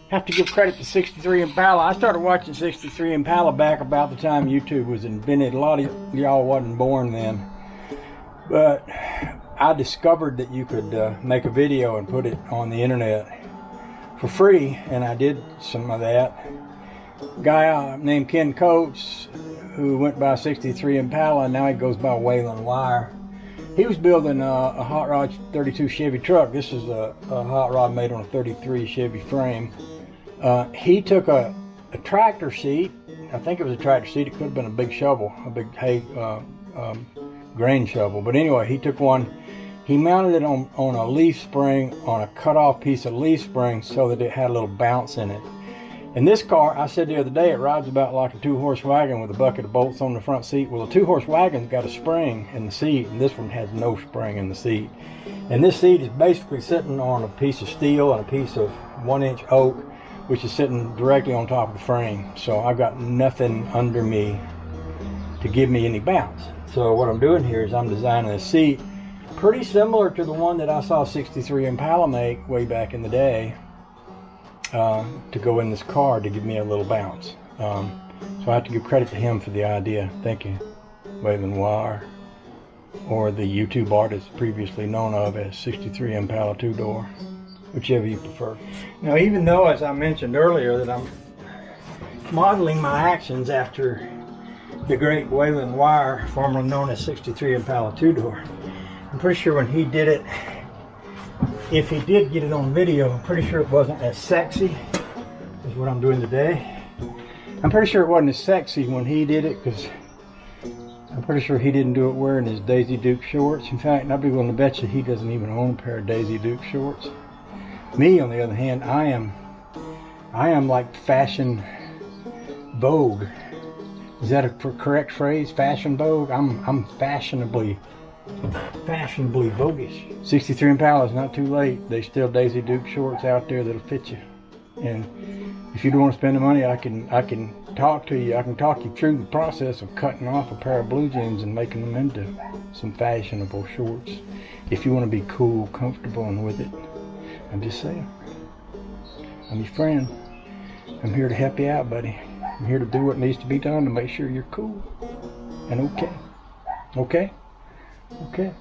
have to give credit to 63 Impala. I started watching 63 Impala back about the time YouTube was invented. A lot of y'all wasn't born then. But I discovered that you could make a video and put it on the internet for free, and I did some of that. A guy named Ken Coates, who went by 63 Impala, and now he goes by Waylon Wire. He was building a hot rod 32 Chevy truck. This is a hot rod made on a 33 Chevy frame. He took a tractor seat. I think it was a tractor seat. It could have been a big shovel, a big hay grain shovel. But anyway, he took one. He mounted it on a leaf spring, on a cut-off piece of leaf spring, so that it had a little bounce in it. And this car, I said the other day, it rides about like a 2-horse wagon with a bucket of bolts on the front seat. Well, a 2-horse wagon's got a spring in the seat, and this one has no spring in the seat. And this seat is basically sitting on a piece of steel and a piece of 1-inch oak, which is sitting directly on top of the frame. So I've got nothing under me to give me any bounce. So what I'm doing here is I'm designing a seat pretty similar to the one that I saw 63 Impala make way back in the day, to go in this car to give me a little bounce. So I have to give credit to him for the idea. Thank you, Waylon Wire, or the YouTube artist previously known of as 1963impala2dr, whichever you prefer. Now, even though, as I mentioned earlier, that I'm modeling my actions after the great Waylon Wire, formerly known as 1963impala2dr, I'm pretty sure when he did it, if he did get it on video, I'm pretty sure it wasn't as sexy as what I'm doing today. I'm pretty sure it wasn't as sexy when he did it, because I'm pretty sure he didn't do it wearing his Daisy Duke shorts. In fact, I'd be willing to bet you he doesn't even own a pair of Daisy Duke shorts. Me, on the other hand, I am like fashion vogue. Is that a correct phrase? Fashion vogue? I'm fashionably voguish. 63 Impala is not too late. There's still Daisy Duke shorts out there that'll fit you. And if you don't want to spend the money, I can talk to you. I can talk you through the process of cutting off a pair of blue jeans and making them into some fashionable shorts. If you want to be cool, comfortable, and with it. I'm just saying. I'm your friend. I'm here to help you out, buddy. I'm here to do what needs to be done to make sure you're cool and okay. Okay? Okay.